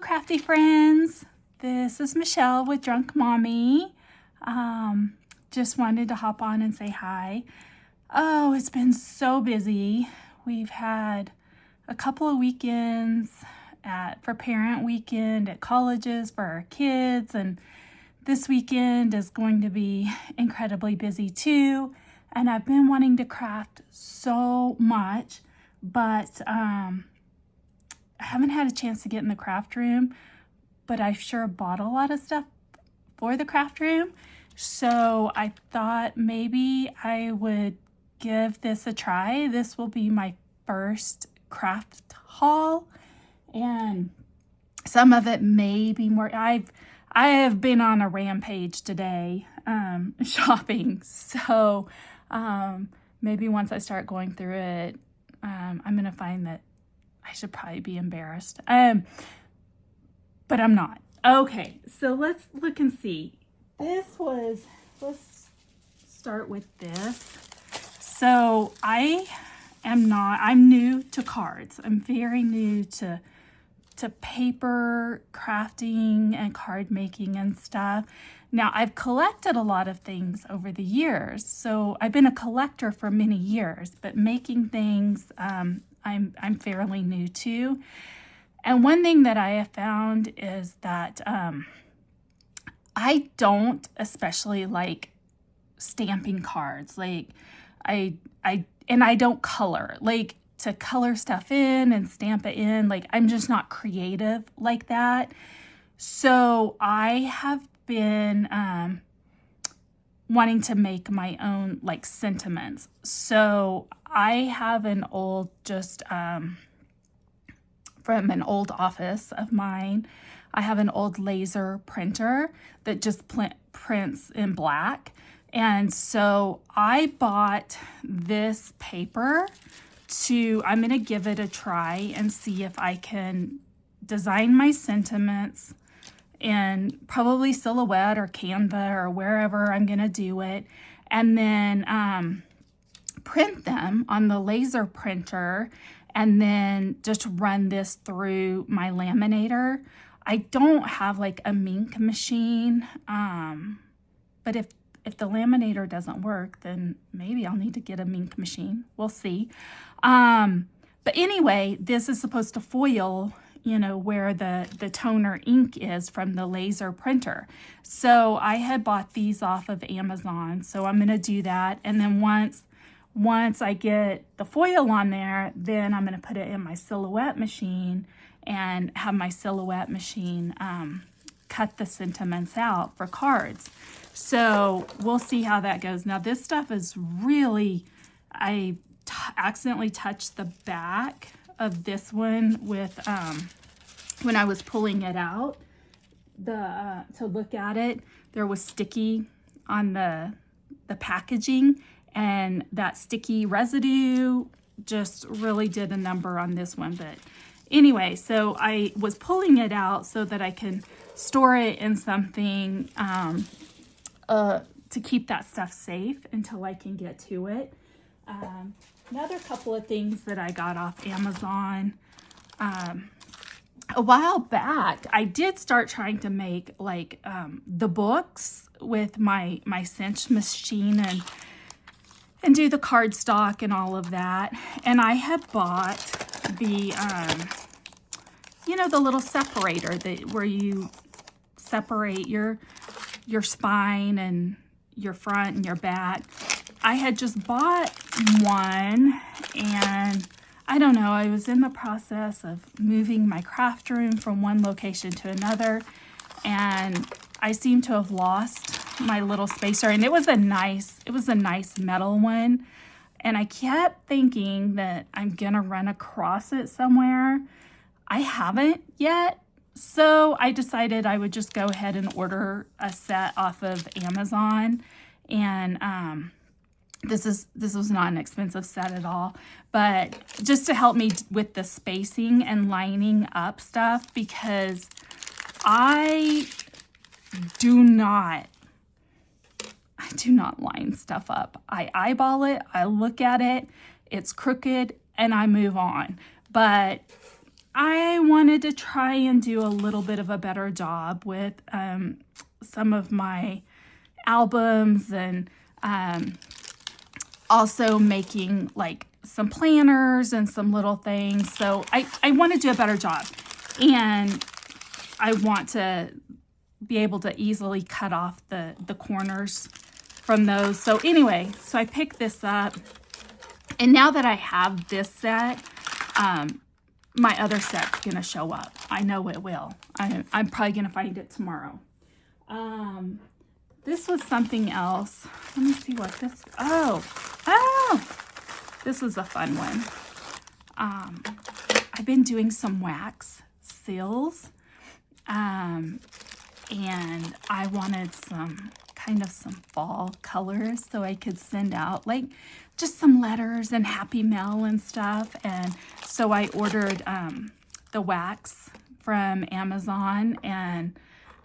crafty friends. This is Michelle with Drunk Mommy. Just wanted to hop on and say hi. Oh, it's been so busy. We've had a couple of weekends for parent weekend at colleges for our kids, and this weekend is going to be incredibly busy too. And I've been wanting to craft so much, but I haven't had a chance to get in the craft room, but I sure bought a lot of stuff for the craft room. So I thought maybe I would give this a try. This will be my first craft haul, and some of it may be more. I have been on a rampage today shopping, so maybe once I start going through it, I'm going to find that I should probably be embarrassed, but I'm not. Okay, so let's look and see. Let's start with this. So I'm new to cards. I'm very new to paper crafting and card making and stuff. Now, I've collected a lot of things over the years. So I've been a collector for many years, but making things I'm fairly new to. And one thing that I have found is that I don't especially like stamping cards. Like I don't color. Like to color stuff in and stamp it in, like I'm just not creative like that. So I have been wanting to make my own like sentiments. So I have an old from an old office of mine, I have an old laser printer that just prints in black. And so I bought this paper I'm going to give it a try and see if I can design my sentiments in probably Silhouette or Canva or wherever I'm going to do it. And then print them on the laser printer and then just run this through my laminator. I don't have like a Mink machine, but if the laminator doesn't work, then maybe I'll need to get a Mink machine. We'll see. But anyway, this is supposed to foil, where the toner ink is from the laser printer. So I had bought these off of Amazon. So I'm going to do that. And then once I get the foil on there, then I'm going to put it in my Silhouette machine and have my Silhouette machine cut the sentiments out for cards. So we'll see how that goes. Now this stuff is really, I accidentally touched the back of this one with, when I was pulling it out, to look at it, there was sticky on the packaging, and that sticky residue just really did a number on this one. But anyway, so I was pulling it out so that I can store it in something to keep that stuff safe until I can get to it. Another couple of things that I got off Amazon. A while back, I did start trying to make like the books with my cinch machine and do the cardstock and all of that. And I had bought the the little separator where you separate your spine and your front and your back. I had just bought one, and I don't know, I was in the process of moving my craft room from one location to another, and I seem to have lost my little spacer, and it was a nice metal one, and I kept thinking that I'm gonna run across it somewhere. I haven't yet, so I decided I would just go ahead and order a set off of Amazon. And this was not an expensive set at all, but just to help me with the spacing and lining up stuff, because I do not line stuff up. I eyeball it, I look at it, it's crooked, and I move on. But I wanted to try and do a little bit of a better job with some of my albums, and also making like some planners and some little things. So I want to do a better job, and I want to be able to easily cut off the corners from those. So anyway, so I picked this up, and now that I have this set, my other set's gonna show up. I know it will. I'm probably gonna find it tomorrow. This was something else. Let me see what this, oh, this was a fun one. I've been doing some wax seals, and I wanted some fall colors so I could send out like just some letters and happy mail and stuff. And so I ordered the wax from Amazon, and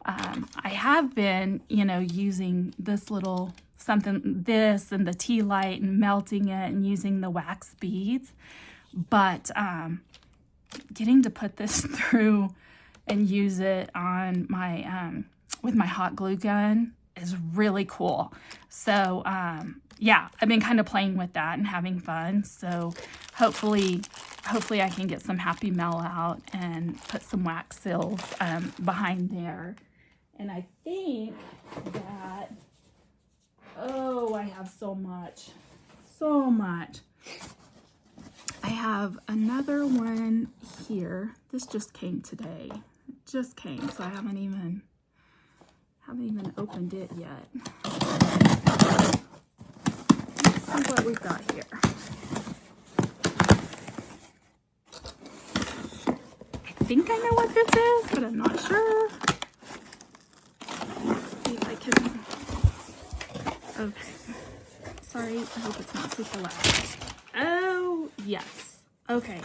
I have been, using this little this and the tea light and melting it and using the wax beads. But getting to put this through and use it on my, with my hot glue gun is really cool. So yeah, I've been kind of playing with that and having fun. So hopefully I can get some happy mail out and put some wax seals behind there. And I think that, oh, I have so much. I have another one here. This just came today. It just came, so I haven't even opened it yet. Let's see what we've got here. I think I know what this is, but I'm not sure. Let's see if I can. Okay. Sorry, I hope it's not super loud. Oh, yes. Okay.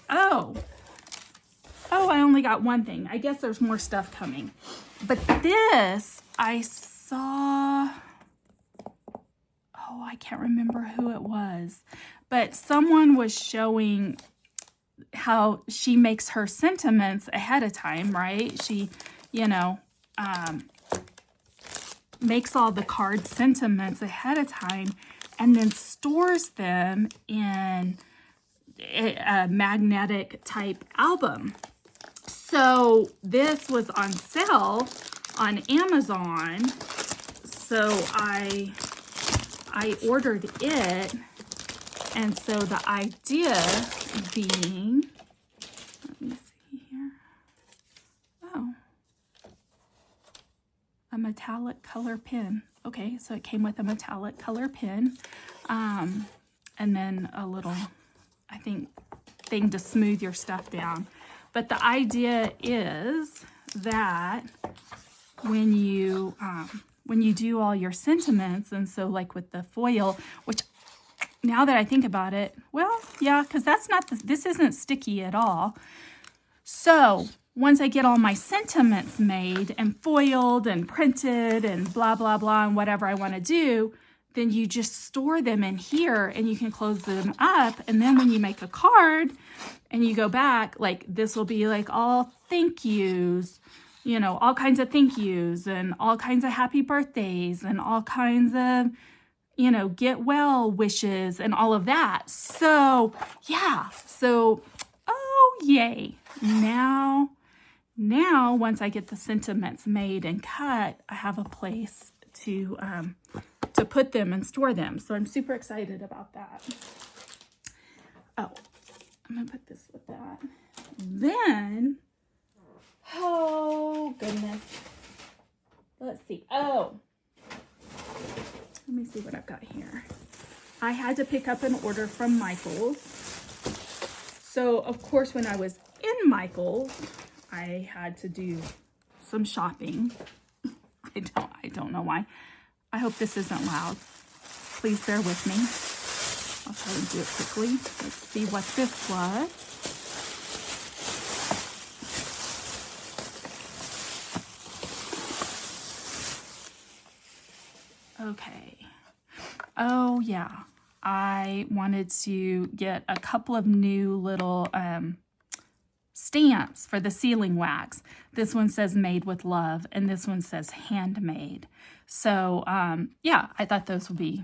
Oh, I only got one thing. I guess there's more stuff coming. But this, I saw, oh, I can't remember who it was, but someone was showing how she makes her sentiments ahead of time, right? She, makes all the card sentiments ahead of time and then stores them in a magnetic type album. So this was on sale on Amazon. So I ordered it. And so the idea being, let me see here. Oh, a metallic color pen. Okay, so it came with a metallic color pen. And then a little, I think, thing to smooth your stuff down. But the idea is that when you do all your sentiments, and so like with the foil, which now that I think about it, well, yeah, because this isn't sticky at all. So once I get all my sentiments made and foiled and printed and blah, blah, blah, and whatever I want to do, then you just store them in here and you can close them up. And then when you make a card and you go back, like this will be like all thank yous, all kinds of thank yous and all kinds of happy birthdays and all kinds of, get well wishes and all of that. So yeah, oh, yay. Now, once I get the sentiments made and cut, I have a place to put them and store them. So I'm super excited about that. Oh, I'm gonna put this with that. Then, oh goodness. Let's see. Oh, let me see what I've got here. I had to pick up an order from Michael's. So of course, when I was in Michael's, I had to do some shopping. I don't know why. I hope this isn't loud. Please bear with me. I'll try to do it quickly. Let's see what this was. Okay. Oh yeah. I wanted to get a couple of new little stamps for the sealing wax. This one says made with love, and this one says handmade. So yeah, I thought those would be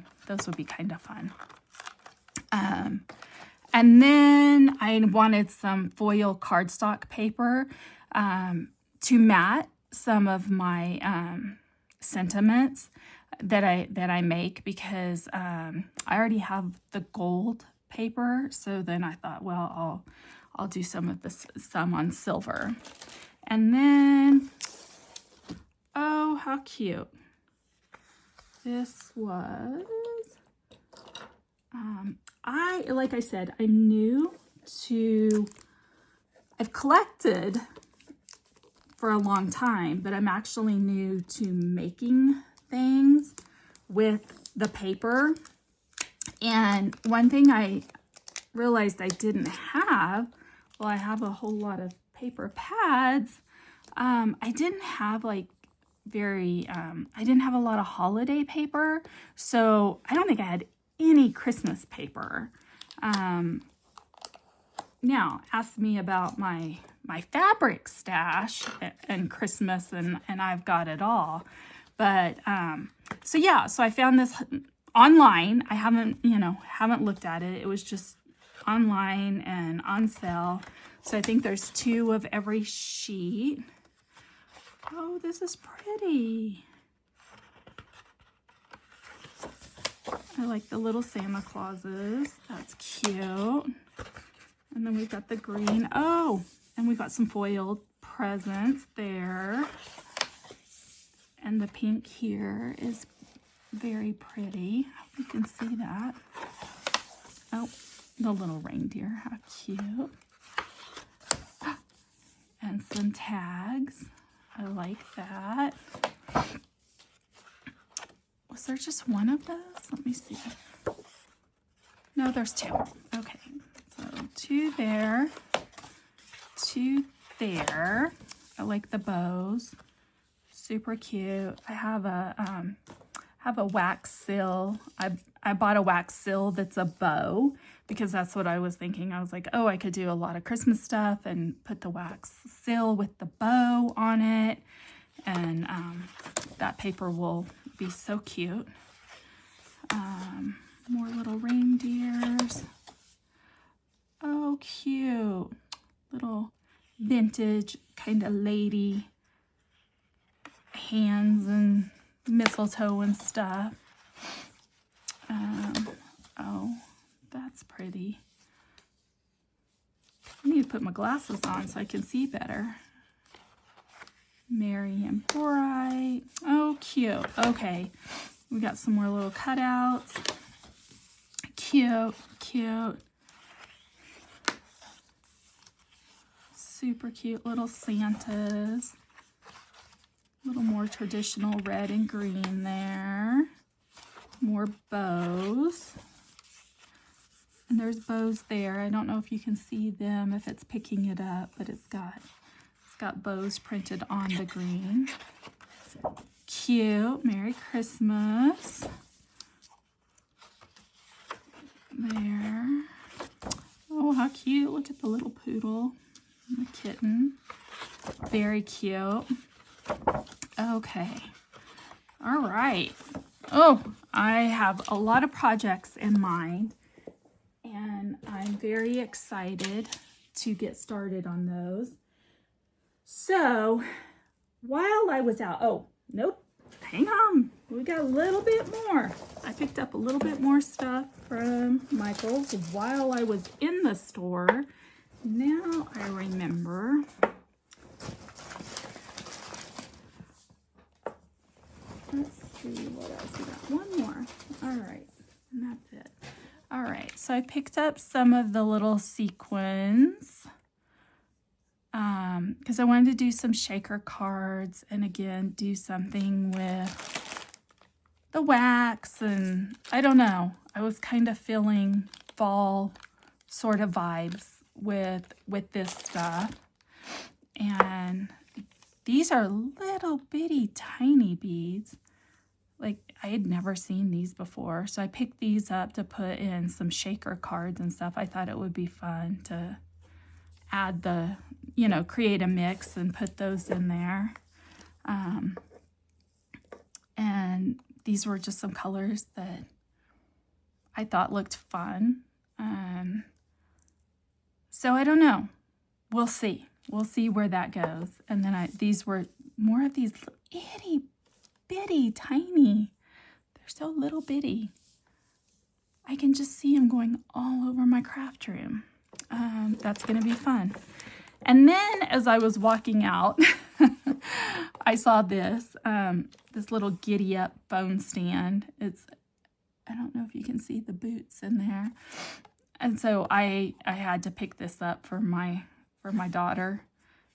kind of fun. And then I wanted some foil cardstock paper to mat some of my sentiments that I make, because I already have the gold paper. So then I thought, well, I'll do some on silver. And then, oh, how cute. This was, like I said, I'm new to, I've collected for a long time, but I'm actually new to making things with the paper. And one thing I realized I didn't have, well, I have a whole lot of paper pads. I didn't have like I didn't have a lot of holiday paper. So I don't think I had any Christmas paper. Now, ask me about my fabric stash and Christmas, and I've got it all. But, so yeah, so I found this online. I haven't looked at it. It was just online and on sale. So I think there's 2 of every sheet. Oh, this is pretty. I like the little Santa Clauses. That's cute. And then we've got the green. Oh, and we've got some foiled presents there. And the pink here is very pretty. I hope you can see that. Oh, the little reindeer. How cute. And some tags. I like that. Was there just one of those? Let me see. No, there's 2. Okay. So 2 there. 2 there. I like the bows. Super cute. I have a wax seal. I bought a wax seal that's a bow, because that's what I was thinking. I was like, oh, I could do a lot of Christmas stuff and put the wax seal with the bow on it. And that paper will be so cute. More little reindeers. Oh, cute. Little vintage kind of lady hands and mistletoe and stuff. Oh, that's pretty. I need to put my glasses on so I can see better. Merry and bright. Oh, cute. Okay, we got some more little cutouts. Cute, cute. Super cute little Santas. A little more traditional red and green there. More bows. And there's bows there. I don't know if you can see them, if it's picking it up, but it's got bows printed on the green. Cute. Merry Christmas. There. Oh, how cute. Look at the little poodle and the kitten. Very cute. Okay. All right. Oh, I have a lot of projects in mind, and I'm very excited to get started on those. So, while I was out, oh, nope, hang on. We got a little bit more. I picked up a little bit more stuff from Michael's while I was in the store. Now I remember. Let's see what else we got. One more. All right, and that's it. All right, so I picked up some of the little sequins because I wanted to do some shaker cards, and again, do something with the wax, and I don't know. I was kind of feeling fall sort of vibes with this stuff. And these are little bitty tiny beads. Like, I had never seen these before. So I picked these up to put in some shaker cards and stuff. I thought it would be fun to add the, create a mix and put those in there. And these were just some colors that I thought looked fun. So I don't know. We'll see. We'll see where that goes. And then these were more of these itty bitty tiny. They're so little bitty. I can just see them going all over my craft room. That's going to be fun. And then as I was walking out, I saw this little giddy up phone stand. I don't know if you can see the boots in there. And so I had to pick this up for my daughter.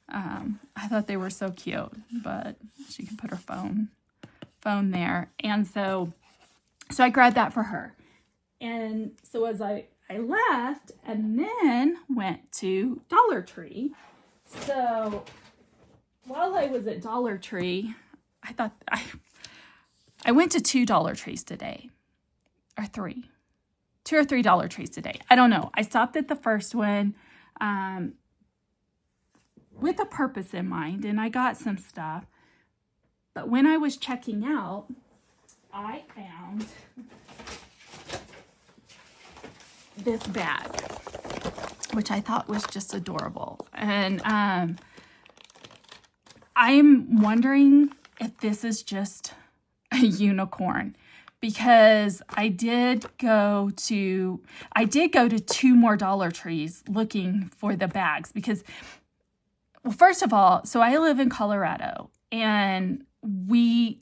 I thought they were so cute, but she can put her phone there. And so I grabbed that for her. And so as I left and then went to Dollar Tree. So while I was at Dollar Tree, I thought I went to 2 Dollar Trees today, or 3. 2 or 3 Dollar Trees today. I don't know. I stopped at the first one with a purpose in mind, and I got some stuff. But when I was checking out, I found this bag, which I thought was just adorable. And I'm wondering if this is just a unicorn, because I did go to 2 more Dollar Trees looking for the bags because, well, first of all, so I live in Colorado, and we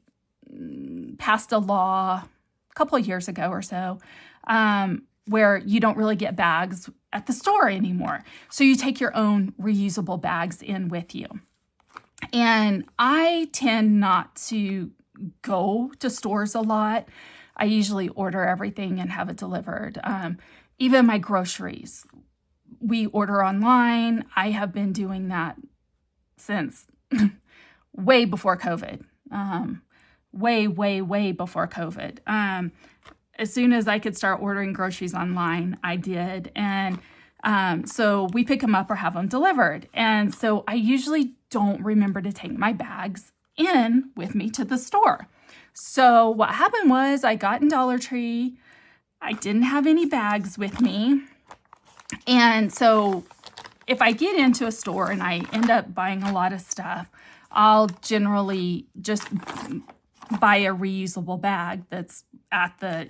passed a law a couple of years ago or so where you don't really get bags at the store anymore. So you take your own reusable bags in with you. And I tend not to go to stores a lot. I usually order everything and have it delivered. Even my groceries, we order online. I have been doing that since way before COVID. Way before COVID. As soon as I could start ordering groceries online, I did. And so we pick them up or have them delivered. And so I usually don't remember to take my bags in with me to the store. So what happened was I got in Dollar Tree. I didn't have any bags with me. And so if I get into a store and I end up buying a lot of stuff, I'll generally just buy a reusable bag that's at the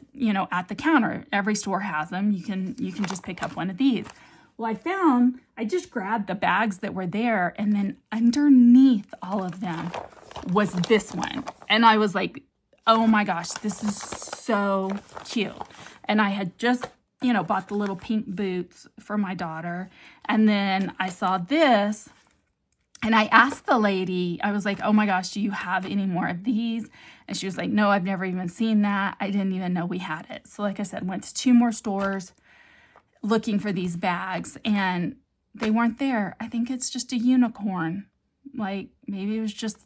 counter. Every store has them. You can just pick up one of these. Well, I just grabbed the bags that were there, and then underneath all of them was this one. And I was like, oh my gosh, this is so cute. And I had just, bought the little pink boots for my daughter. And then I saw this, and I asked the lady, I was like, oh my gosh, do you have any more of these? And she was like, no, I've never even seen that. I didn't even know we had it. So like I said, went to 2 more stores looking for these bags, and they weren't there. I think it's just a unicorn. Like, maybe it was just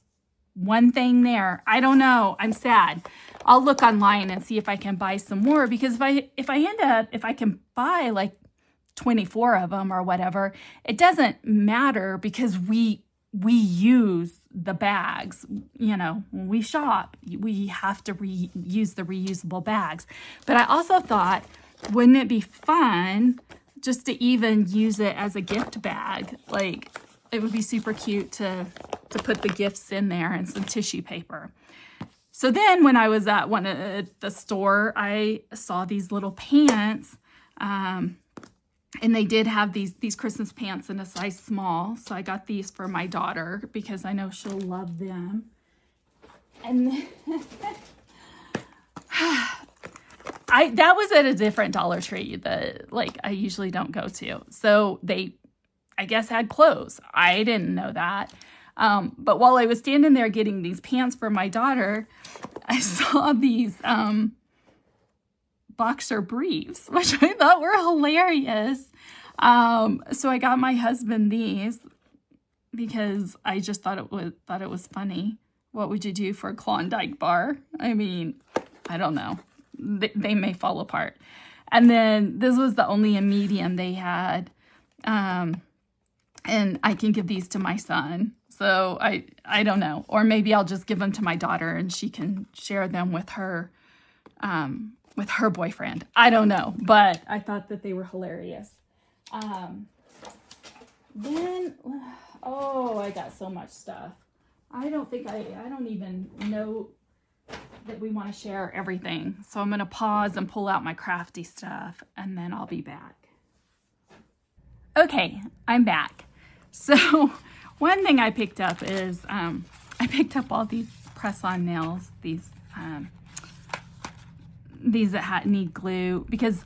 one thing there. I don't know. I'm sad. I'll look online and see if I can buy some more, because if I can buy like 24 of them or whatever, it doesn't matter, because we use the bags. When we shop, we have to use the reusable bags. But I also thought, wouldn't it be fun just to even use it as a gift bag? Like, it would be super cute to put the gifts in there and some tissue paper. So then when I was at the store, I saw these little pants, and they did have these Christmas pants in a size small. So I got these for my daughter because I know she'll love them. And then that was at a different Dollar Tree that I usually don't go to. So they, I guess, had clothes. I didn't know that. But while I was standing there getting these pants for my daughter, I saw these boxer briefs, which I thought were hilarious. So I got my husband these because I just thought it was funny. What would you do for a Klondike bar? I mean, I don't know. They may fall apart. And then this was the only a medium they had. And I can give these to my son. So I don't know. Or maybe I'll just give them to my daughter and she can share them with her boyfriend. I don't know. But I thought that they were hilarious. Then, oh, I got so much stuff. I don't even know that we want to share everything. So I'm going to pause and pull out my crafty stuff and then I'll be back. Okay, I'm back. So one thing I picked up is I picked up all these press-on nails, these that need glue, because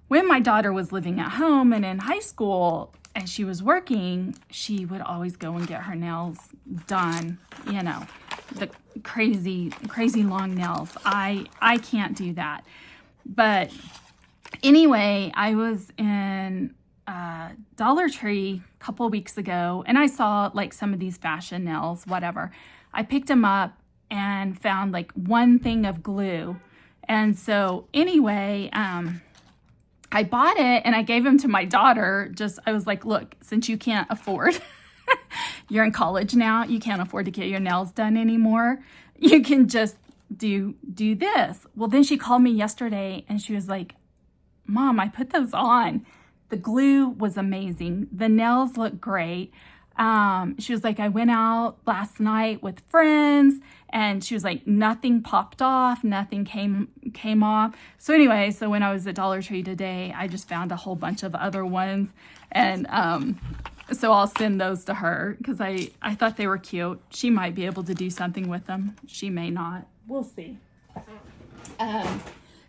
when my daughter was living at home and in high school and she was working, she would always go and get her nails done, you know, the crazy long nails. I can't do that. But anyway, I was in Dollar Tree a couple of weeks ago and I saw like some of these fashion nails, whatever. I picked them up and found like one thing of glue. And so anyway, I bought it and I gave them to my daughter. I was like, look, since you can't afford, you're in college now, you can't afford to get your nails done anymore. You can just do this. Well, then she called me yesterday and she was like, Mom, I put those on. The glue was amazing. The nails look great. She was like, I went out last night with friends and she was like, nothing popped off, nothing came off. So anyway, so when I was at Dollar Tree today, I just found a whole bunch of other ones. And so I'll send those to her because I thought they were cute. She might be able to do something with them. She may not. We'll see.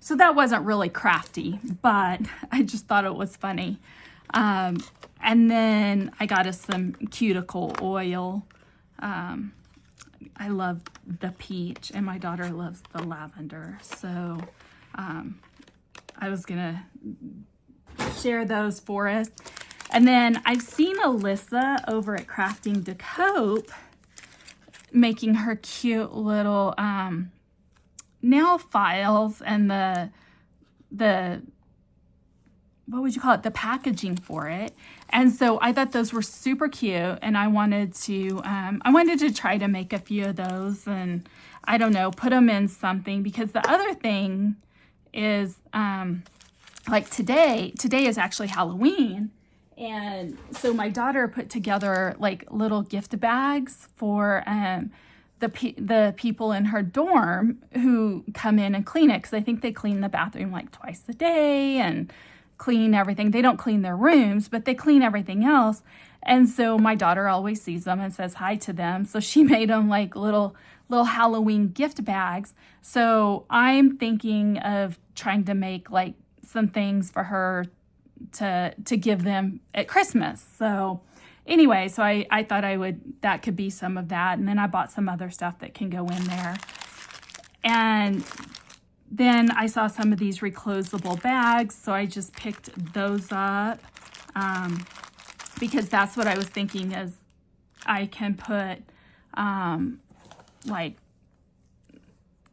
So that wasn't really crafty, but I just thought it was funny. And then I got us some cuticle oil. I love the peach and my daughter loves the lavender. So I was gonna share those for us. And then I've seen Alyssa over at Crafting to Cope making her cute little nail files and the what would you call it, the packaging for it. And so I thought those were super cute and I wanted to try to make a few of those and I don't know, put them in something, because the other thing is like today is actually Halloween. And so my daughter put together like little gift bags for the people in her dorm who come in and clean it, because I think they clean the bathroom like twice a day and clean everything. They don't clean their rooms, but they clean everything else. And so my daughter always sees them and says hi to them. So she made them like little Halloween gift bags. So I'm thinking of trying to make like some things for her to give them at Christmas. So anyway, so I thought that could be some of that. And then I bought some other stuff that can go in there. And then I saw some of these reclosable bags. So I just picked those up because that's what I was thinking is I can put like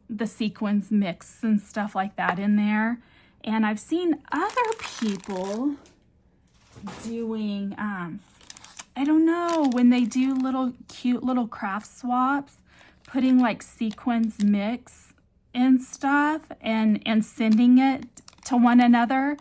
the sequins mix and stuff like that in there. And I've seen other people doing, I don't know, when they do cute little craft swaps, putting like sequins mix and stuff and sending it to one another.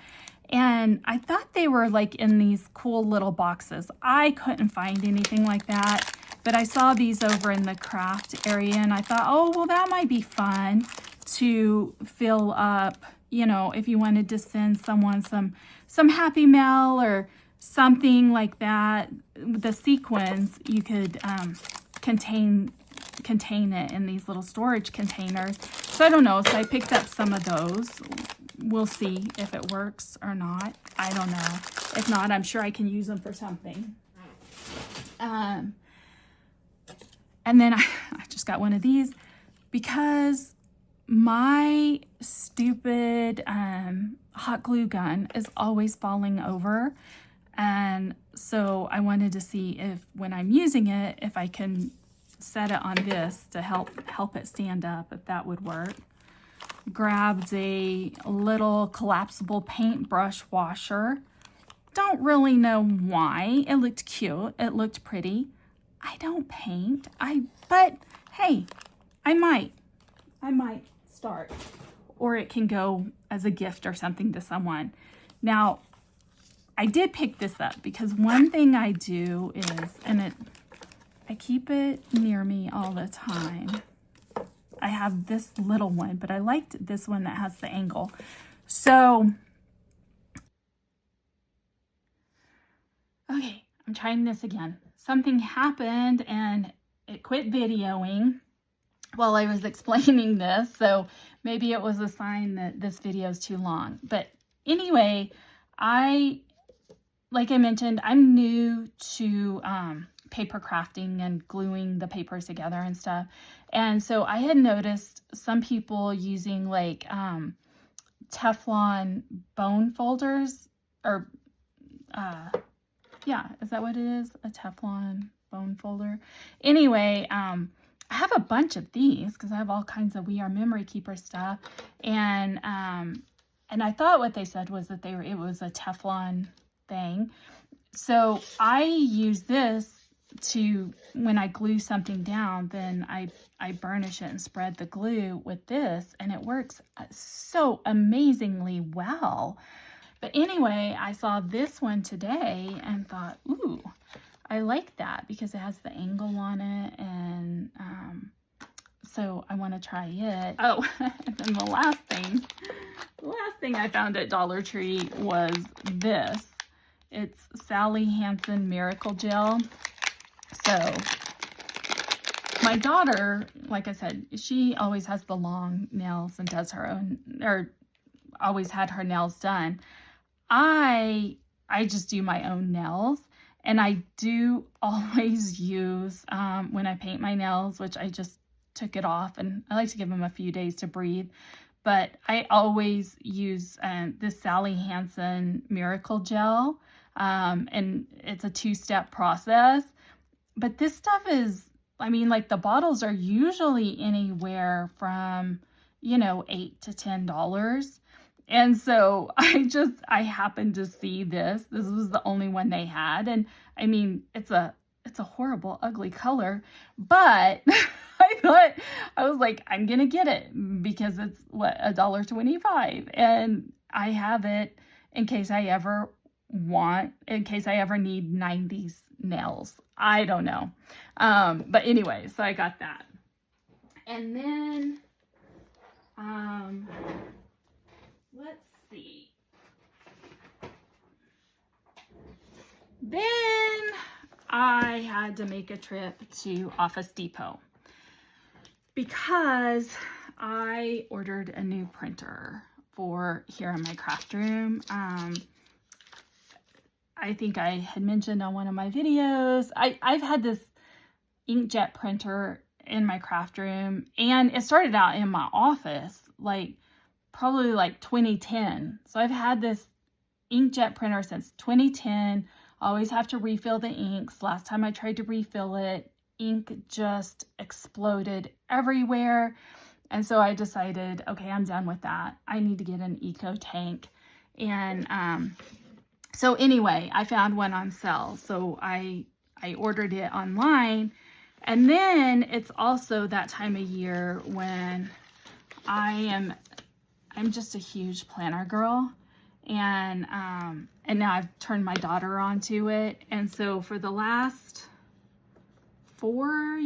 And I thought they were like in these cool little boxes. I couldn't find anything like that, but I saw these over in the craft area and I thought, oh, well, that might be fun to fill up, you know, if you wanted to send someone some Happy Mail or something like that. The sequins, you could contain it in these little storage containers. So I don't know. So I picked up some of those. We'll see if it works or not. I don't know. If not, I'm sure I can use them for something. And then I just got one of these because my stupid hot glue gun is always falling over. And so I wanted to see if when I'm using it, if I can set it on this to help it stand up, if that would work. Grabbed a little collapsible paintbrush washer. Don't really know why. It looked cute. It looked pretty. I don't paint. But hey, I might start. Or it can go as a gift or something to someone. Now, I did pick this up because one thing I do is, I keep it near me all the time. I have this little one, but I liked this one that has the angle. So, okay, I'm trying this again. Something happened and it quit videoing while I was explaining this. So maybe it was a sign that this video is too long. But anyway, like I mentioned, I'm new to paper crafting and gluing the papers together and stuff. And so I had noticed some people using like Teflon bone folders, or yeah, is that what it is? A Teflon bone folder. Anyway, I have a bunch of these because I have all kinds of We Are Memory Keeper stuff. And I thought what they said was that it was a Teflon thing. So I use this to, when I glue something down, then I burnish it and spread the glue with this, and it works so amazingly well. But anyway, I saw this one today and thought, ooh, I like that because it has the angle on it, and so I want to try it. Oh, and then the last thing I found at Dollar Tree was this. It's Sally Hansen Miracle Gel. So my daughter, like I said, she always has the long nails and does her own, or always had her nails done. I just do my own nails, and I do always use, when I paint my nails, which I just took it off, and I like to give them a few days to breathe, but I always use this Sally Hansen Miracle Gel, and it's a 2-step process. But this stuff is, I mean, like the bottles are usually anywhere from, $8 to $10. And so I happened to see this. This was the only one they had. And I mean, it's a horrible, ugly color, but I was like, I'm going to get it because it's $1.25. And I have it in case I ever need 90s nails. I don't know. But anyway, so I got that. And then, let's see. Then I had to make a trip to Office Depot because I ordered a new printer for here in my craft room. I think I had mentioned on one of my videos, I've had this inkjet printer in my craft room, and it started out in my office, probably 2010. So I've had this inkjet printer since 2010. Always have to refill the inks. Last time I tried to refill it, ink just exploded everywhere. And so I decided, okay, I'm done with that. I need to get an eco tank. And so anyway, I found one on sale. So I ordered it online. And then it's also that time of year when I'm just a huge planner girl. And now I've turned my daughter onto it. And so for the last 4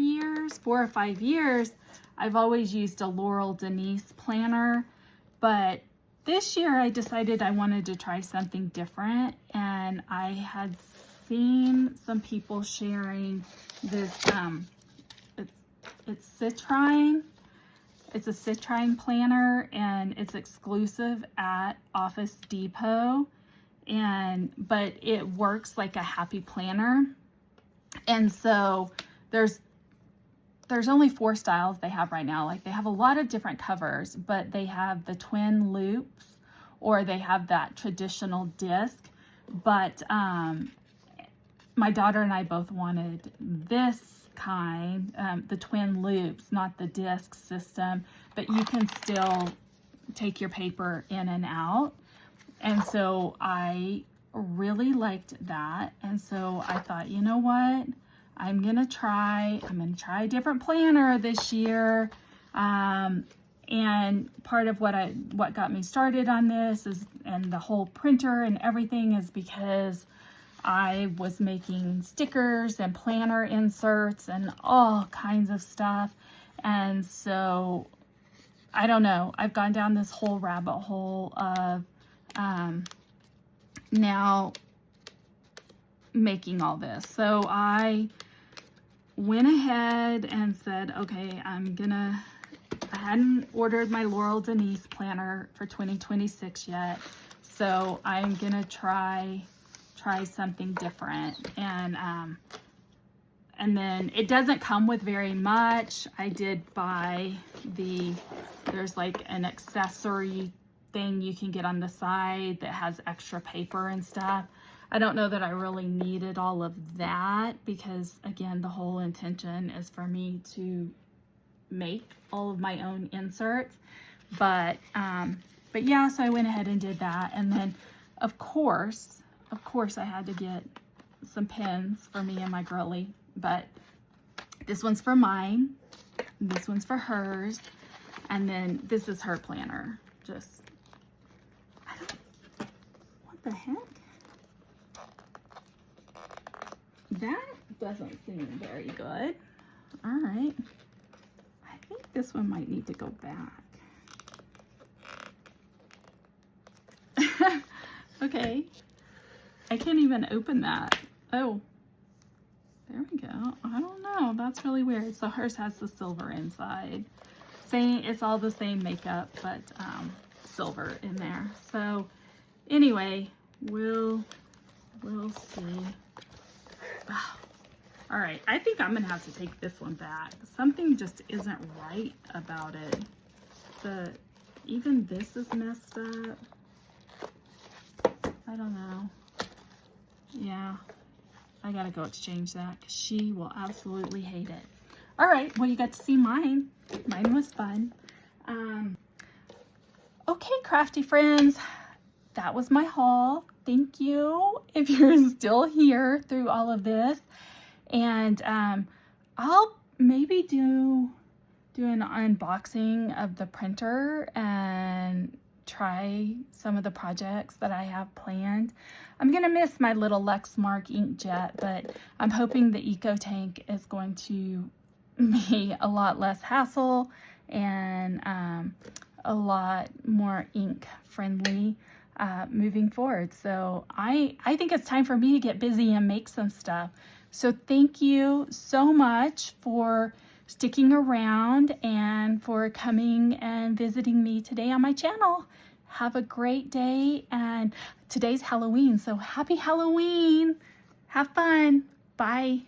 or 5 years, I've always used a Laurel Denise planner. But this year I decided I wanted to try something different. And I had seen some people sharing this, it's Citrine. It's a Citrine planner, and it's exclusive at Office Depot, but it works like a happy planner. And so there's only 4 styles they have right now. Like, they have a lot of different covers, but they have the twin loops, or they have that traditional disc. But my daughter and I both wanted this kind, the twin loops, not the disc system, but you can still take your paper in and out. And so I really liked that. And so I thought, you know what? I'm gonna try a different planner this year. And part of what got me started on this is, and the whole printer and everything, is because I was making stickers and planner inserts and all kinds of stuff. And so I don't know, I've gone down this whole rabbit hole of now making all this. So I went ahead and said, okay, I hadn't ordered my Laurel Denise planner for 2026 yet. So I'm gonna try something different. And then it doesn't come with very much. I did buy there's like an accessory thing you can get on the side that has extra paper and stuff. I don't know that I really needed all of that, because again, the whole intention is for me to make all of my own inserts. But yeah, so I went ahead and did that. And then of course I had to get some pens for me and my girly, but this one's for mine, this one's for hers, and then this is her planner. What the heck? That doesn't seem very good. All right. I think this one might need to go back. Okay. I can't even open that. Oh, there we go. I don't know. That's really weird. So hers has the silver inside. It's all the same makeup, but silver in there. So anyway, we'll see. Oh, all right, I think I'm gonna have to take this one back. Something just isn't right about it. Even this is messed up. I don't know. Yeah, I gotta go exchange that because she will absolutely hate it. All right, well, you got to see mine. Mine was fun. Okay, crafty friends, that was my haul. Thank you if you're still here through all of this. And I'll maybe do an unboxing of the printer and try some of the projects that I have planned. I'm gonna miss my little Lexmark inkjet, but I'm hoping the EcoTank is going to be a lot less hassle and a lot more ink friendly moving forward. So I think it's time for me to get busy and make some stuff. So thank you so much for sticking around and for coming and visiting me today on my channel. Have a great day, and today's Halloween, so happy Halloween. Have fun. Bye.